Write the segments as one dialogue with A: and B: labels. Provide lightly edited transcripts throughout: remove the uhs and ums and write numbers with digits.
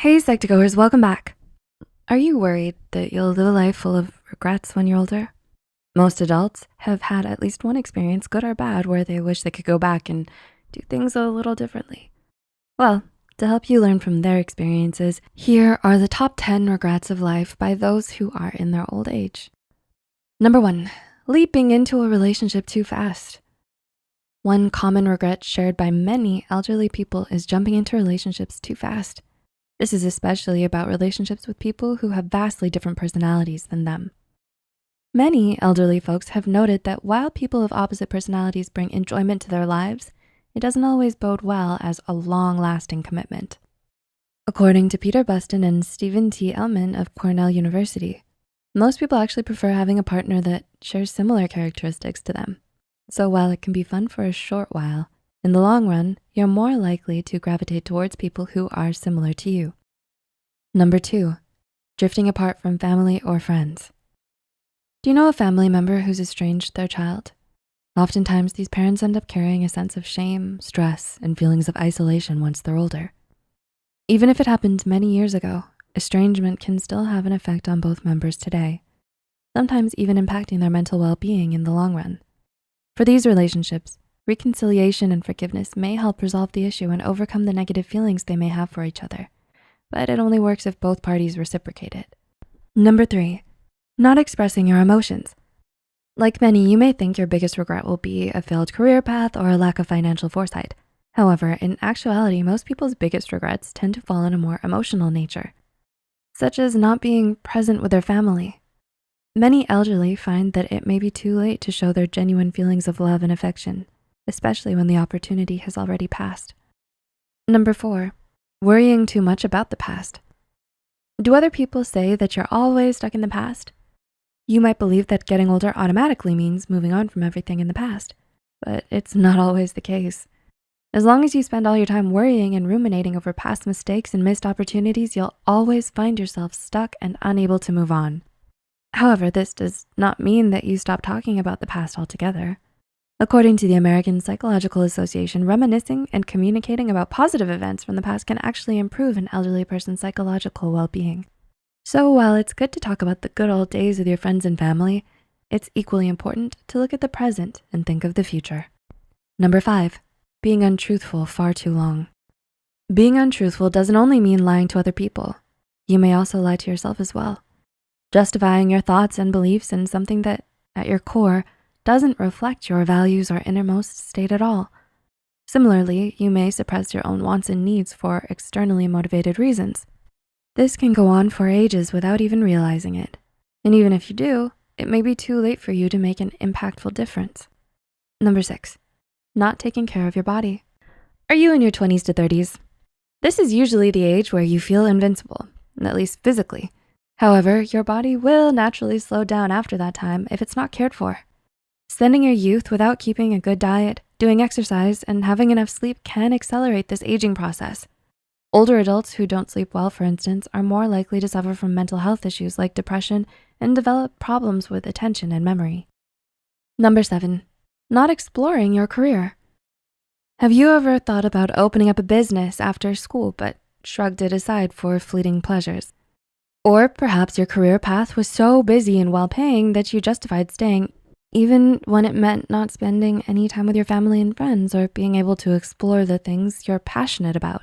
A: Hey, Psych2Goers, welcome back. Are you worried that you'll live a life full of regrets when you're older? Most adults have had at least one experience, good or bad, where they wish they could go back and do things a little differently. Well, to help you learn from their experiences, here are the top 10 regrets of life by those who are in their old age. Number 1, leaping into a relationship too fast. One common regret shared by many elderly people is jumping into relationships too fast. This is especially about relationships with people who have vastly different personalities than them. Many elderly folks have noted that while people of opposite personalities bring enjoyment to their lives, it doesn't always bode well as a long-lasting commitment. According to Peter Buston and Stephen T. Ellman of Cornell University, most people actually prefer having a partner that shares similar characteristics to them. So while it can be fun for a short while, in the long run, you're more likely to gravitate towards people who are similar to you. Number 2, drifting apart from family or friends. Do you know a family member who's estranged their child? Oftentimes, these parents end up carrying a sense of shame, stress, and feelings of isolation once they're older. Even if it happened many years ago, estrangement can still have an effect on both members today, sometimes even impacting their mental well-being in the long run. For these relationships, reconciliation and forgiveness may help resolve the issue and overcome the negative feelings they may have for each other, but it only works if both parties reciprocate it. Number 3, not expressing your emotions. Like many, you may think your biggest regret will be a failed career path or a lack of financial foresight. However, in actuality, most people's biggest regrets tend to fall in a more emotional nature, such as not being present with their family. Many elderly find that it may be too late to show their genuine feelings of love and affection, especially when the opportunity has already passed. Number 4, worrying too much about the past. Do other people say that you're always stuck in the past? You might believe that getting older automatically means moving on from everything in the past, but it's not always the case. As long as you spend all your time worrying and ruminating over past mistakes and missed opportunities, you'll always find yourself stuck and unable to move on. However, this does not mean that you stop talking about the past altogether. According to the American Psychological Association, reminiscing and communicating about positive events from the past can actually improve an elderly person's psychological well-being. So while it's good to talk about the good old days with your friends and family, it's equally important to look at the present and think of the future. Number 5, being untruthful far too long. Being untruthful doesn't only mean lying to other people. You may also lie to yourself as well, justifying your thoughts and beliefs in something that, at your core, doesn't reflect your values or innermost state at all. Similarly, you may suppress your own wants and needs for externally motivated reasons. This can go on for ages without even realizing it. And even if you do, it may be too late for you to make an impactful difference. Number 6, not taking care of your body. Are you in your 20s to 30s? This is usually the age where you feel invincible, at least physically. However, your body will naturally slow down after that time if it's not cared for. Spending your youth without keeping a good diet, doing exercise, and having enough sleep can accelerate this aging process. Older adults who don't sleep well, for instance, are more likely to suffer from mental health issues like depression and develop problems with attention and memory. Number 7, not exploring your career. Have you ever thought about opening up a business after school but shrugged it aside for fleeting pleasures? Or perhaps your career path was so busy and well-paying that you justified staying even when it meant not spending any time with your family and friends or being able to explore the things you're passionate about.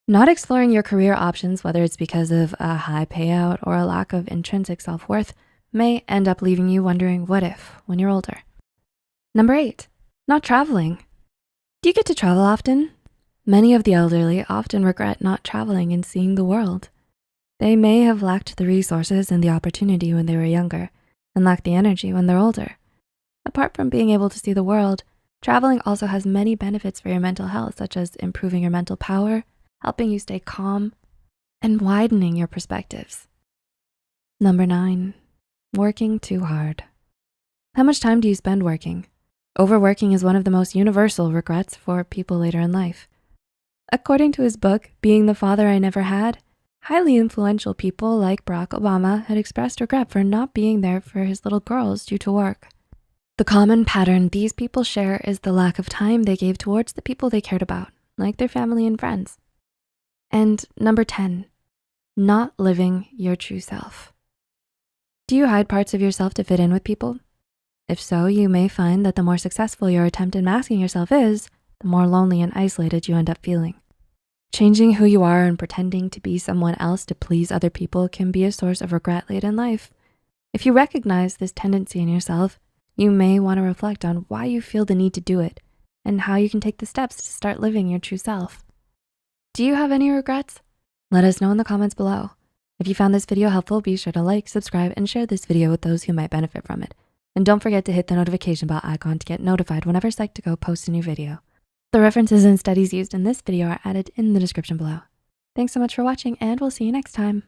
A: Not exploring your career options, whether it's because of a high payout or a lack of intrinsic self-worth, may end up leaving you wondering what if when you're older. Number 8, not traveling. Do you get to travel often? Many of the elderly often regret not traveling and seeing the world. They may have lacked the resources and the opportunity when they were younger and lack the energy when they're older. Apart from being able to see the world, traveling also has many benefits for your mental health, such as improving your mental power, helping you stay calm, and widening your perspectives. Number 9, working too hard. How much time do you spend working? Overworking is one of the most universal regrets for people later in life. According to his book, Being the Father I Never Had, highly influential people like Barack Obama had expressed regret for not being there for his little girls due to work. The common pattern these people share is the lack of time they gave towards the people they cared about, like their family and friends. And number 10, Not living your true self. Do you hide parts of yourself to fit in with people? If so, you may find that the more successful your attempt at masking yourself is, the more lonely and isolated you end up feeling. Changing who you are and pretending to be someone else to please other people can be a source of regret late in life. If you recognize this tendency in yourself, you may wanna reflect on why you feel the need to do it and how you can take the steps to start living your true self. Do you have any regrets? Let us know in the comments below. If you found this video helpful, be sure to like, subscribe, and share this video with those who might benefit from it. And don't forget to hit the notification bell icon to get notified whenever Psych2Go posts a new video. The references and studies used in this video are added in the description below. Thanks so much for watching, and we'll see you next time.